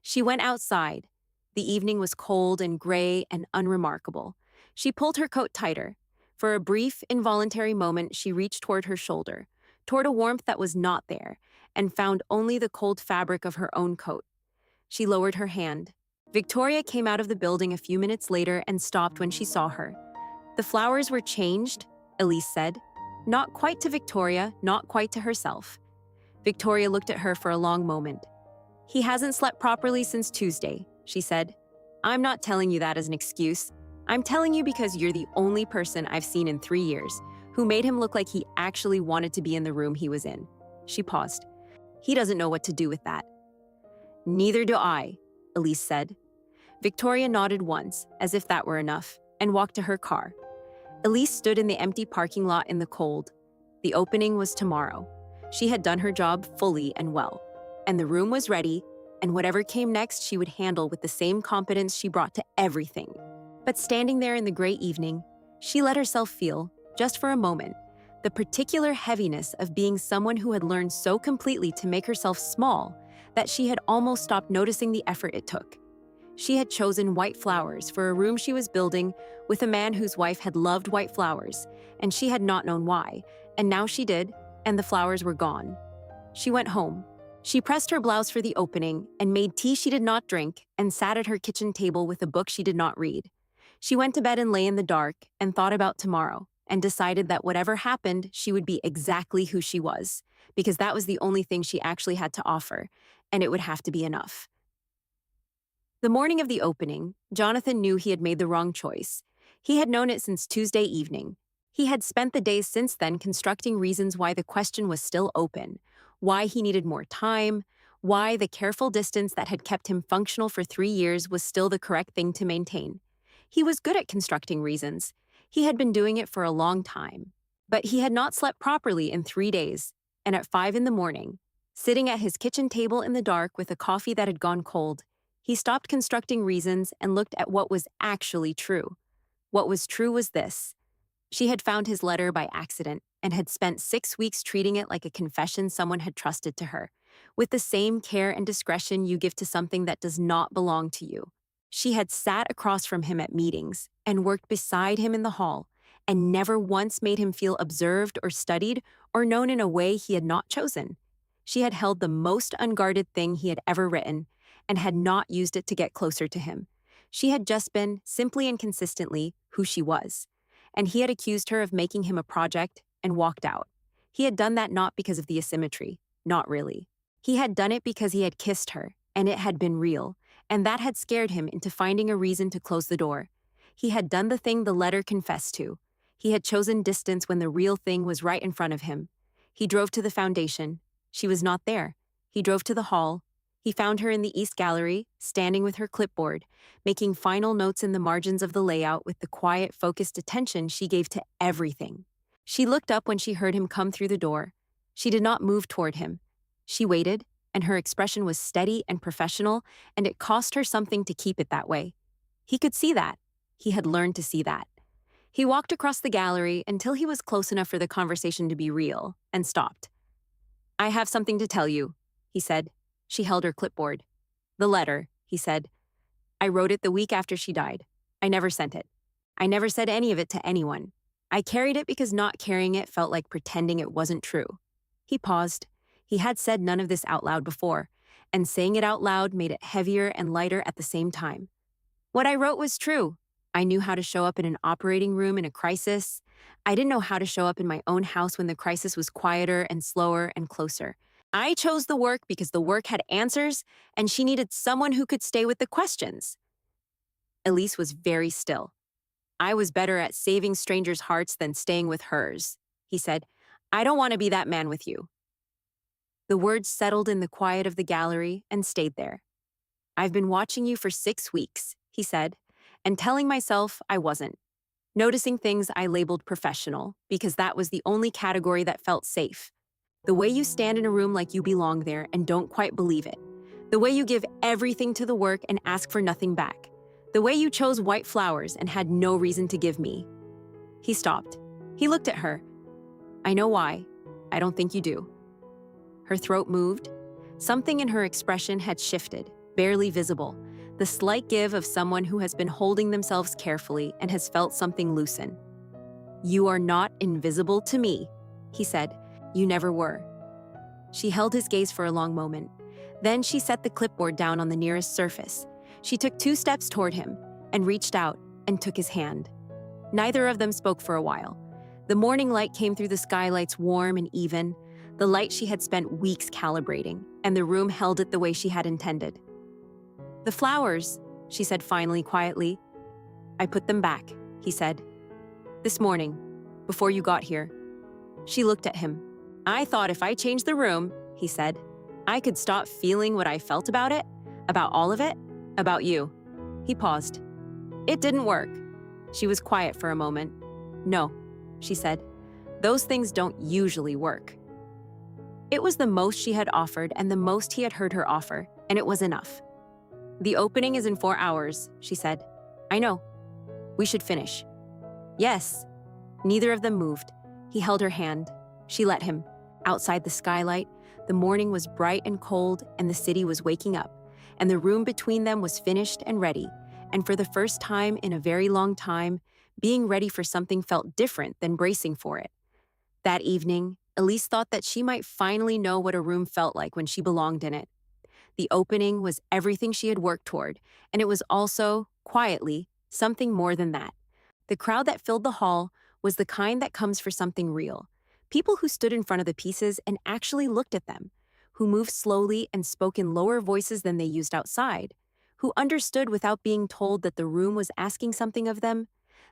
She went outside. The evening was cold and gray and unremarkable. She pulled her coat tighter. For a brief, involuntary moment, she reached toward her shoulder, toward a warmth that was not there, and found only the cold fabric of her own coat. She lowered her hand. Victoria came out of the building a few minutes later and stopped when she saw her. The flowers were changed, Elise said. Not quite to Victoria, not quite to herself. Victoria looked at her for a long moment. "He hasn't slept properly since Tuesday," she said. "I'm not telling you that as an excuse. I'm telling you because you're the only person I've seen in 3 years who made him look like he actually wanted to be in the room he was in." She paused. "He doesn't know what to do with that." "Neither do I," Elise said. Victoria nodded once, as if that were enough, and walked to her car. Elise stood in the empty parking lot in the cold. The opening was tomorrow. She had done her job fully and well, and the room was ready, and whatever came next she would handle with the same competence she brought to everything. But standing there in the gray evening, she let herself feel, just for a moment, the particular heaviness of being someone who had learned so completely to make herself small that she had almost stopped noticing the effort it took. She had chosen white flowers for a room she was building with a man whose wife had loved white flowers, and she had not known why, and now she did, and the flowers were gone. She went home. She pressed her blouse for the opening and made tea she did not drink and sat at her kitchen table with a book she did not read. She went to bed and lay in the dark and thought about tomorrow and decided that whatever happened, she would be exactly who she was, because that was the only thing she actually had to offer, and it would have to be enough. The morning of the opening, Jonathan knew he had made the wrong choice. He had known it since Tuesday evening. He had spent the days since then constructing reasons why the question was still open, why he needed more time, why the careful distance that had kept him functional for 3 years was still the correct thing to maintain. He was good at constructing reasons. He had been doing it for a long time. But he had not slept properly in 3 days, and at 5 in the morning, sitting at his kitchen table in the dark with a coffee that had gone cold, he stopped constructing reasons and looked at what was actually true. What was true was this. She had found his letter by accident and had spent 6 weeks treating it like a confession someone had trusted to her, with the same care and discretion you give to something that does not belong to you. She had sat across from him at meetings and worked beside him in the hall, and never once made him feel observed or studied or known in a way he had not chosen. She had held the most unguarded thing he had ever written, and had not used it to get closer to him. She had just been, simply and consistently, who she was. And he had accused her of making him a project and walked out. He had done that not because of the asymmetry, not really. He had done it because he had kissed her, and it had been real, and that had scared him into finding a reason to close the door. He had done the thing the letter confessed to. He had chosen distance when the real thing was right in front of him. He drove to the foundation. She was not there. He drove to the hall. He found her in the East Gallery, standing with her clipboard, making final notes in the margins of the layout with the quiet, focused attention she gave to everything. She looked up when she heard him come through the door. She did not move toward him. She waited, and her expression was steady and professional, and it cost her something to keep it that way. He could see that. He had learned to see that. He walked across the gallery until he was close enough for the conversation to be real, and stopped. "I have something to tell you," he said. She held her clipboard. "The letter," he said. "I wrote it the week after she died. I never sent it. I never said any of it to anyone. I carried it because not carrying it felt like pretending it wasn't true." He paused. He had said none of this out loud before, and saying it out loud made it heavier and lighter at the same time. "What I wrote was true. I knew how to show up in an operating room in a crisis. I didn't know how to show up in my own house when the crisis was quieter and slower and closer. I chose the work because the work had answers, and she needed someone who could stay with the questions." Elise was very still. "I was better at saving strangers' hearts than staying with hers," he said. "I don't want to be that man with you." The words settled in the quiet of the gallery and stayed there. "I've been watching you for 6 weeks," he said, and telling myself I wasn't. Noticing things I labeled professional, because that was the only category that felt safe. The way you stand in a room like you belong there and don't quite believe it. The way you give everything to the work and ask for nothing back. The way you chose white flowers and had no reason to give me. He stopped. He looked at her. "I know why. I don't think you do." Her throat moved. Something in her expression had shifted, barely visible. The slight give of someone who has been holding themselves carefully and has felt something loosen. "You are not invisible to me," he said. "You never were." She held his gaze for a long moment. Then she set the clipboard down on the nearest surface. She took 2 steps toward him and reached out and took his hand. Neither of them spoke for a while. The morning light came through the skylights warm and even, the light she had spent weeks calibrating, and the room held it the way she had intended. "The flowers," she said finally quietly. "I put them back," he said. "This morning, before you got here." She looked at him. "I thought if I changed the room," he said, "I could stop feeling what I felt about it, about all of it, about you." He paused. "It didn't work." She was quiet for a moment. "No," she said. "Those things don't usually work." It was the most she had offered and the most he had heard her offer, and it was enough. "The opening is in 4 hours," she said. "I know. We should finish." "Yes." Neither of them moved. He held her hand. She let him. Outside the skylight, the morning was bright and cold, and the city was waking up, and the room between them was finished and ready, and for the first time in a very long time, being ready for something felt different than bracing for it. That evening, Elise thought that she might finally know what a room felt like when she belonged in it. The opening was everything she had worked toward, and it was also, quietly, something more than that. The crowd that filled the hall was the kind that comes for something real. People who stood in front of the pieces and actually looked at them, who moved slowly and spoke in lower voices than they used outside, who understood without being told that the room was asking something of them.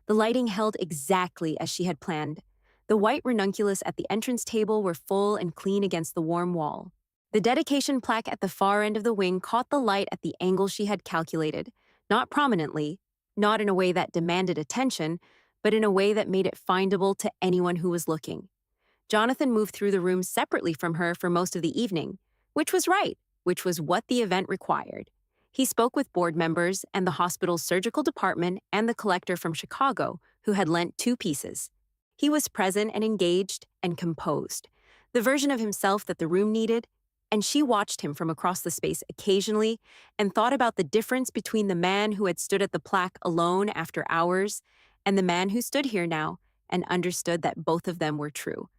The lighting held exactly as she had planned. The white ranunculus at the entrance table were full and clean against the warm wall. The dedication plaque at the far end of the wing caught the light at the angle she had calculated, not prominently, not in a way that demanded attention, but in a way that made it findable to anyone who was looking. Jonathan moved through the room separately from her for most of the evening, which was right, which was what the event required. He spoke with board members and the hospital's surgical department and the collector from Chicago, who had lent 2 pieces. He was present and engaged and composed, the version of himself that the room needed, and she watched him from across the space occasionally and thought about the difference between the man who had stood at the plaque alone after hours and the man who stood here now and understood that both of them were true.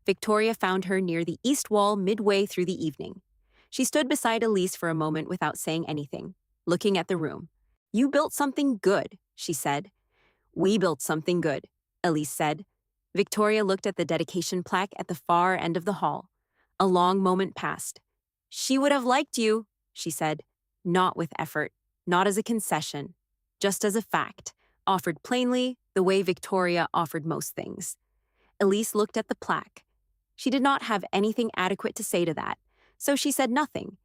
Victoria found her near the east wall midway through the evening. She stood beside Elise for a moment without saying anything, looking at the room. "You built something good," she said. "We built something good," Elise said. Victoria looked at the dedication plaque at the far end of the hall. A long moment passed. "She would have liked you," she said, not with effort, not as a concession, just as a fact, offered plainly the way Victoria offered most things. Elise looked at the plaque. She did not have anything adequate to say to that, so she said nothing,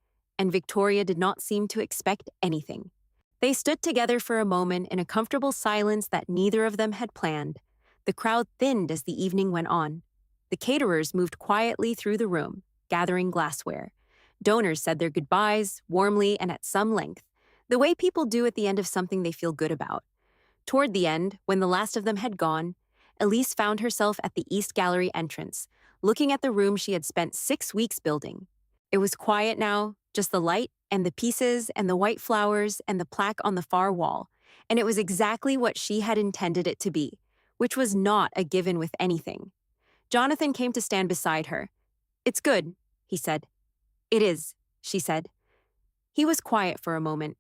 and Victoria did not seem to expect anything. They stood together for a moment in a comfortable silence that neither of them had planned. The crowd thinned as the evening went on. The caterers moved quietly through the room, gathering glassware. Donors said their goodbyes, warmly and at some length, the way people do at the end of something they feel good about. Toward the end, when the last of them had gone, Elise found herself at the East Gallery entrance, looking at the room she had spent 6 weeks building. It was quiet now, just the light and the pieces and the white flowers and the plaque on the far wall, and it was exactly what she had intended it to be, which was not a given with anything. Jonathan came to stand beside her. "It's good," he said. "It is," she said. He was quiet for a moment.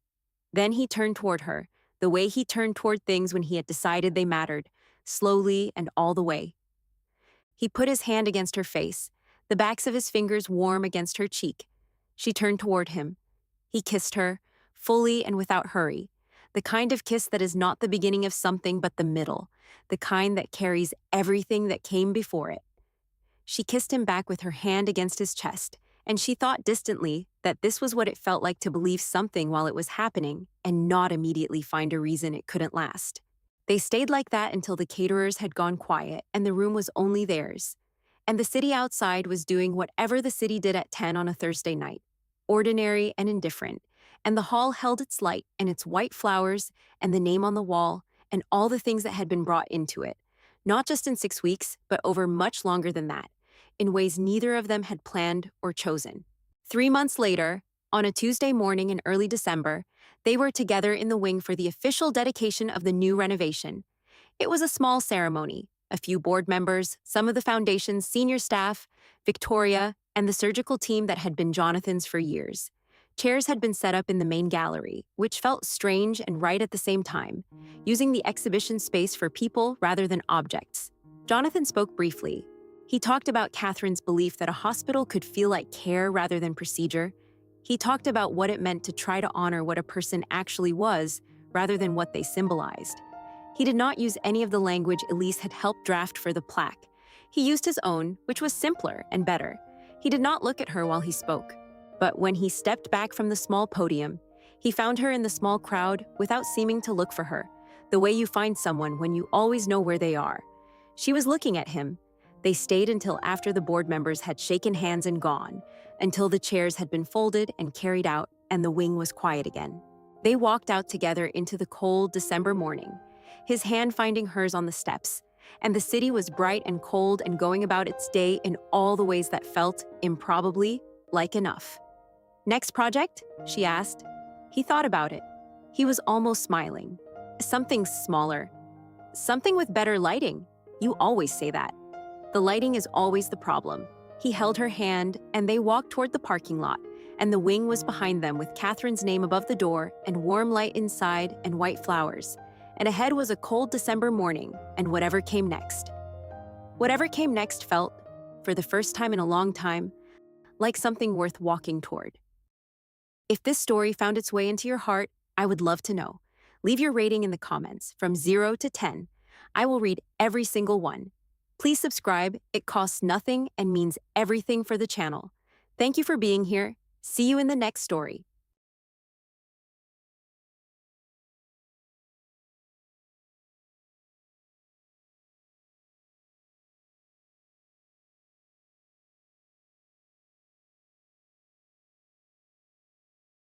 Then he turned toward her, the way he turned toward things when he had decided they mattered, slowly and all the way. He put his hand against her face, the backs of his fingers warm against her cheek. She turned toward him. He kissed her, fully and without hurry, the kind of kiss that is not the beginning of something but the middle, the kind that carries everything that came before it. She kissed him back with her hand against his chest, and she thought distantly that this was what it felt like to believe something while it was happening and not immediately find a reason it couldn't last. They stayed like that until the caterers had gone quiet and the room was only theirs. And the city outside was doing whatever the city did at 10 on a Thursday night, ordinary and indifferent, and the hall held its light and its white flowers and the name on the wall and all the things that had been brought into it, not just in 6 weeks, but over much longer than that, in ways neither of them had planned or chosen. 3 months later, on a Tuesday morning in early December, they were together in the wing for the official dedication of the new renovation. It was a small ceremony. A few board members, some of the foundation's senior staff, Victoria, and the surgical team that had been Jonathan's for years. Chairs had been set up in the main gallery, which felt strange and right at the same time, using the exhibition space for people rather than objects. Jonathan spoke briefly. He talked about Catherine's belief that a hospital could feel like care rather than procedure. He talked about what it meant to try to honor what a person actually was rather than what they symbolized. He did not use any of the language Elise had helped draft for the plaque. He used his own, which was simpler and better. He did not look at her while he spoke. But when he stepped back from the small podium, he found her in the small crowd without seeming to look for her, the way you find someone when you always know where they are. She was looking at him. They stayed until after the board members had shaken hands and gone, until the chairs had been folded and carried out and the wing was quiet again. They walked out together into the cold December morning, his hand finding hers on the steps, and the city was bright and cold and going about its day in all the ways that felt, improbably, like enough. "Next project?" she asked. He thought about it. He was almost smiling. "Something smaller. Something with better lighting. You always say that." "The lighting is always the problem." He held her hand, and they walked toward the parking lot, and the wing was behind them with Catherine's name above the door and warm light inside and white flowers. And ahead was a cold December morning and whatever came next. Whatever came next felt, for the first time in a long time, like something worth walking toward. If this story found its way into your heart, I would love to know. Leave your rating in the comments from 0 to 10. I will read every single one. Please subscribe. It costs nothing and means everything for the channel. Thank you for being here. See you in the next story.